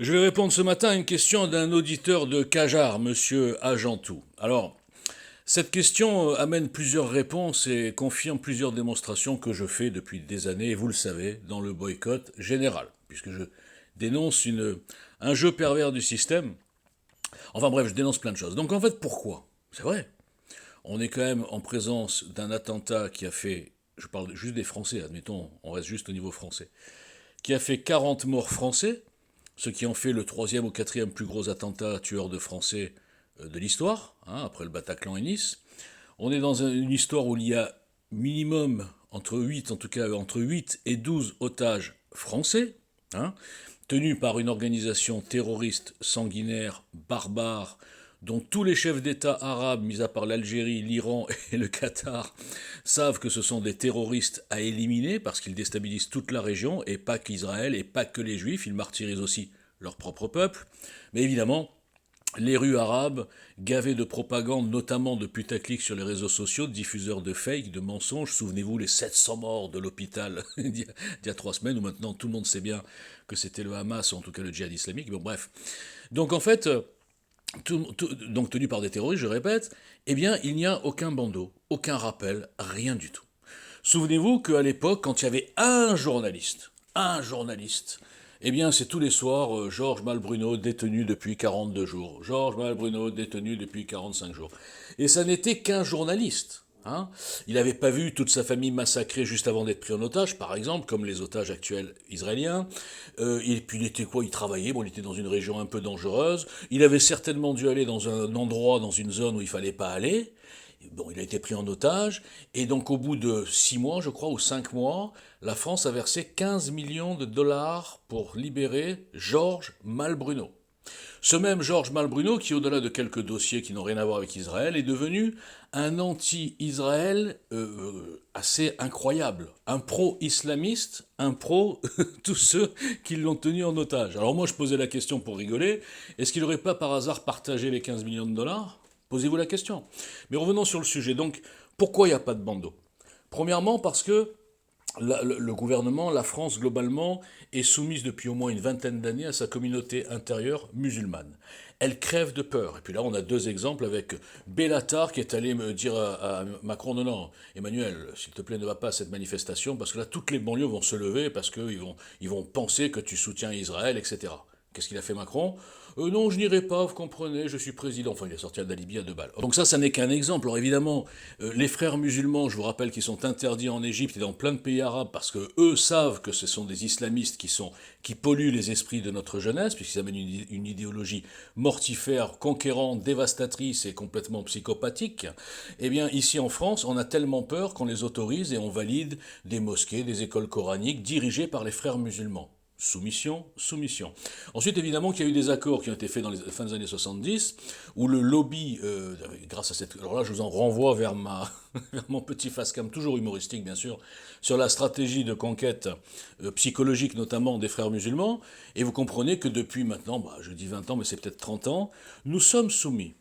Je vais répondre ce matin à une question d'un auditeur de Cajar, monsieur Agentou. Alors, cette question amène plusieurs réponses et confirme plusieurs démonstrations que je fais depuis des années, et vous le savez, dans le boycott général, puisque je dénonce un jeu pervers du système. Enfin bref, je dénonce plein de choses. Donc en fait, pourquoi? C'est vrai, on est quand même en présence d'un attentat qui a fait, je parle juste des Français, admettons, on reste juste au niveau français, qui a fait 40 morts français, ce qui en fait le troisième ou quatrième plus gros attentat tueur de Français de l'histoire, hein, après le Bataclan et Nice. On est dans une histoire où il y a minimum entre 8, en tout cas entre 8 et 12 otages français, hein, tenus par une organisation terroriste sanguinaire, barbare, dont tous les chefs d'État arabes, mis à part l'Algérie, l'Iran et le Qatar, savent que ce sont des terroristes à éliminer parce qu'ils déstabilisent toute la région, et pas qu'Israël, et pas que les Juifs, ils martyrisent aussi leur propre peuple. Mais évidemment, les rues arabes, gavées de propagande, notamment de putaclic sur les réseaux sociaux, de diffuseurs de fake, de mensonges. Souvenez-vous les 700 morts de l'hôpital d'il y a 3 semaines, où maintenant tout le monde sait bien que c'était le Hamas, ou en tout cas le djihad islamique. Bon, bref. Donc en fait, donc tenu par des terroristes, je répète, eh bien, il n'y a aucun bandeau, aucun rappel, rien du tout. Souvenez-vous qu'à l'époque, quand il y avait un journaliste, eh bien, c'est tous les soirs Georges Malbruno détenu depuis 42 jours, Georges Malbruno détenu depuis 45 jours. Et ça n'était qu'un journaliste. Hein. Il n'avait pas vu toute sa famille massacrée juste avant d'être pris en otage, par exemple, comme les otages actuels israéliens. Et puis il était quoi? Il travaillait, bon, il était dans une région un peu dangereuse. Il avait certainement dû aller dans un endroit, dans une zone où il fallait pas aller. Bon, il a été pris en otage, et donc au bout de 6 mois, je crois, ou 5 mois, la France a versé 15 millions de dollars pour libérer Georges Malbruno. Ce même Georges Malbruno, qui au-delà de quelques dossiers qui n'ont rien à voir avec Israël, est devenu un anti-Israël assez incroyable. Un pro-islamiste, un pro tous ceux qui l'ont tenu en otage. Alors moi je posais la question pour rigoler, est-ce qu'il n'aurait pas par hasard partagé les 15 millions de dollars? Posez-vous la question. Mais revenons sur le sujet. Donc, pourquoi il n'y a pas de bandeau? Premièrement, parce que le gouvernement, la France globalement, est soumise depuis au moins une vingtaine d'années à sa communauté intérieure musulmane. Elle crève de peur. Et puis là, on a deux exemples avec Bellatar qui est allé me dire à Macron, non, non, Emmanuel, s'il te plaît, ne va pas à cette manifestation, parce que là, toutes les banlieues vont se lever, parce qu'ils vont penser que tu soutiens Israël, etc. Qu'est-ce qu'il a fait Macron? Non, je n'irai pas, vous comprenez, je suis président. Enfin, il est sorti d'alibi à 2 balles. Donc ça n'est qu'un exemple. Alors évidemment, les frères musulmans, je vous rappelle qu'ils sont interdits en Égypte et dans plein de pays arabes parce que eux savent que ce sont des islamistes qui polluent les esprits de notre jeunesse, puisqu'ils amènent une idéologie mortifère, conquérante, dévastatrice et complètement psychopathique. Eh bien, ici en France, on a tellement peur qu'on les autorise et on valide des mosquées, des écoles coraniques dirigées par les frères musulmans. Soumission, soumission. Ensuite, évidemment, qu'il y a eu des accords qui ont été faits dans les fins des années 70, où le lobby, grâce à cette... Alors là, je vous en renvoie vers, vers mon petit face-cam, toujours humoristique, bien sûr, sur la stratégie de conquête psychologique, notamment des frères musulmans, et vous comprenez que depuis maintenant, je dis 20 ans, mais c'est peut-être 30 ans, nous sommes soumis.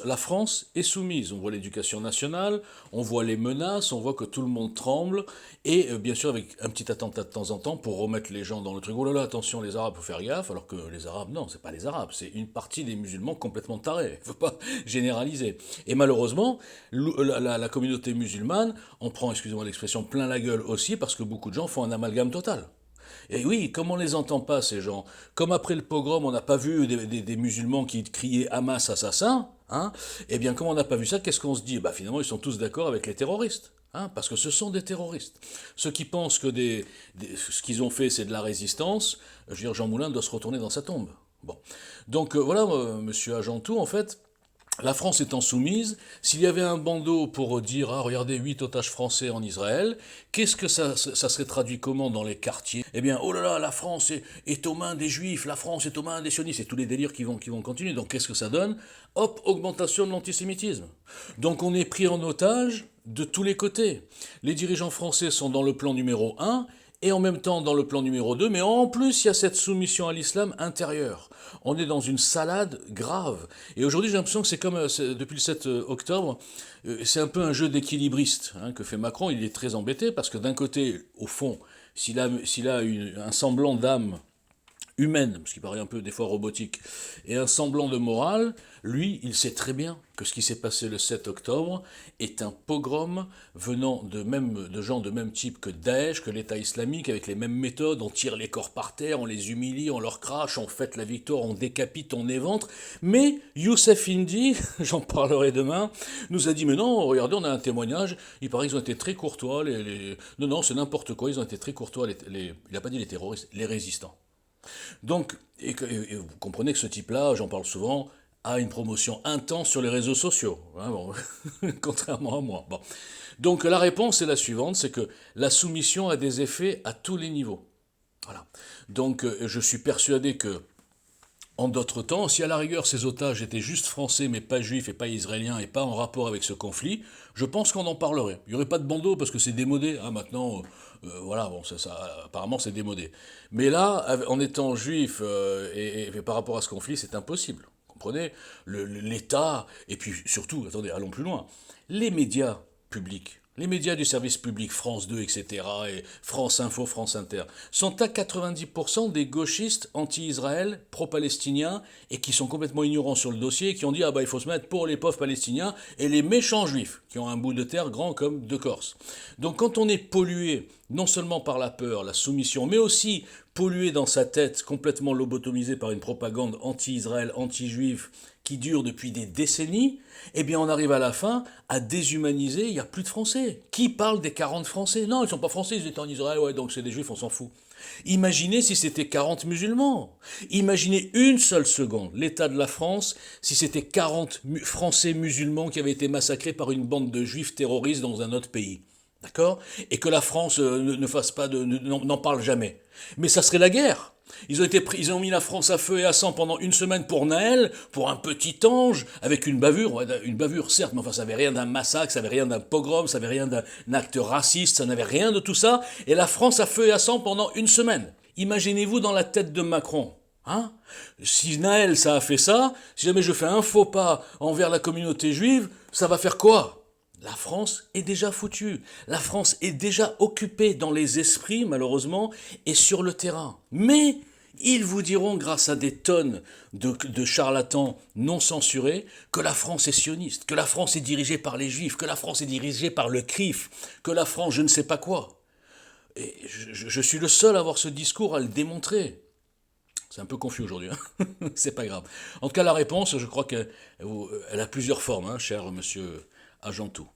La France est soumise. On voit l'éducation nationale, on voit les menaces, on voit que tout le monde tremble, et bien sûr avec un petit attentat de temps en temps pour remettre les gens dans le truc. Oh là là, attention les Arabes, faut faire gaffe, alors que les Arabes, non, c'est pas les Arabes, c'est une partie des musulmans complètement tarés. Il faut pas généraliser. Et malheureusement, la communauté musulmane en prend, excusez-moi l'expression, plein la gueule aussi, parce que beaucoup de gens font un amalgame total. Et oui, comme on les entend pas, ces gens, comme après le pogrom, on n'a pas vu des musulmans qui criaient Hamas assassin, hein, eh bien, comme on n'a pas vu ça, qu'est-ce qu'on se dit? Bah, finalement, ils sont tous d'accord avec les terroristes. Hein, parce que ce sont des terroristes. Ceux qui pensent que ce qu'ils ont fait, c'est de la résistance, je veux dire, Jean Moulin doit se retourner dans sa tombe. Bon. Donc voilà, monsieur Agentou, en fait, la France étant soumise, s'il y avait un bandeau pour dire ah regardez 8 otages français en Israël, qu'est-ce que ça serait traduit comment dans les quartiers? Eh bien oh là là la France est aux mains des Juifs, la France est aux mains des sionistes, et tous les délires qui vont continuer. Donc qu'est-ce que ça donne? Hop, augmentation de l'antisémitisme. Donc on est pris en otage de tous les côtés. Les dirigeants français sont dans le plan numéro 1 et en même temps dans le plan numéro 2, mais en plus il y a cette soumission à l'islam intérieure. On est dans une salade grave. Et aujourd'hui j'ai l'impression que c'est comme depuis le 7 octobre, c'est un peu un jeu d'équilibriste hein, que fait Macron. Il est très embêté parce que d'un côté, au fond, s'il a un semblant d'âme humaine, ce qui paraît un peu des fois robotique, et un semblant de morale, lui, il sait très bien que ce qui s'est passé le 7 octobre est un pogrom venant de gens de même type que Daesh, que l'État islamique, avec les mêmes méthodes. On tire les corps par terre, on les humilie, on leur crache, on fête la victoire, on décapite, on éventre. Mais Youssef Indy, j'en parlerai demain, nous a dit, mais non, regardez, on a un témoignage, il paraît qu'ils ont été très courtois, non, non, c'est n'importe quoi, ils ont été très courtois, il n'a pas dit les terroristes, les résistants. Donc, et vous comprenez que ce type-là, j'en parle souvent, a une promotion intense sur les réseaux sociaux, hein, bon, contrairement à moi. Bon. Donc la réponse est la suivante, c'est que la soumission a des effets à tous les niveaux. Voilà. Donc je suis persuadé que en d'autres temps, si à la rigueur ces otages étaient juste français mais pas juifs et pas israéliens et pas en rapport avec ce conflit, je pense qu'on en parlerait. Il n'y aurait pas de bandeau parce que c'est démodé. Hein, maintenant, voilà, bon, apparemment c'est démodé. Mais là, en étant juif et par rapport à ce conflit, c'est impossible. Vous comprenez? L'État, et puis surtout, attendez, allons plus loin, les médias publics, les médias du service public, France 2, etc., et France Info, France Inter, sont à 90% des gauchistes anti-Israël, pro-palestiniens, et qui sont complètement ignorants sur le dossier, et qui ont dit, ah bah il faut se mettre pour les pauvres palestiniens, et les méchants juifs, qui ont un bout de terre grand comme deux Corses. Donc quand on est pollué, non seulement par la peur, la soumission, mais aussi pollué dans sa tête, complètement lobotomisé par une propagande anti-Israël, anti-juif, qui dure depuis des décennies, eh bien on arrive à la fin à déshumaniser, il n'y a plus de Français. Qui parle des 40 Français? Non, ils ne sont pas Français, ils étaient en Israël, ouais, donc c'est des Juifs, on s'en fout. Imaginez si c'était 40 musulmans. Imaginez une seule seconde l'état de la France si c'était 40 Français musulmans qui avaient été massacrés par une bande de Juifs terroristes dans un autre pays. D'accord? Et que la France ne fasse pas n'en parle jamais. Mais ça serait la guerre. Ils ont mis la France à feu et à sang pendant une semaine pour Naël, pour un petit ange, avec une bavure certes, mais enfin ça n'avait rien d'un massacre, ça n'avait rien d'un pogrom, ça n'avait rien d'un acte raciste, ça n'avait rien de tout ça, et la France à feu et à sang pendant une semaine. Imaginez-vous dans la tête de Macron. Hein? Si Naël ça a fait ça, si jamais je fais un faux pas envers la communauté juive, ça va faire quoi? La France est déjà foutue. La France est déjà occupée dans les esprits, malheureusement, et sur le terrain. Mais ils vous diront, grâce à des tonnes de charlatans non censurés, que la France est sioniste, que la France est dirigée par les juifs, que la France est dirigée par le CRIF, que la France je ne sais pas quoi. Et je suis le seul à avoir ce discours, à le démontrer. C'est un peu confus aujourd'hui, hein. C'est pas grave. En tout cas, la réponse, je crois qu'elle a plusieurs formes, hein, cher monsieur Agentou.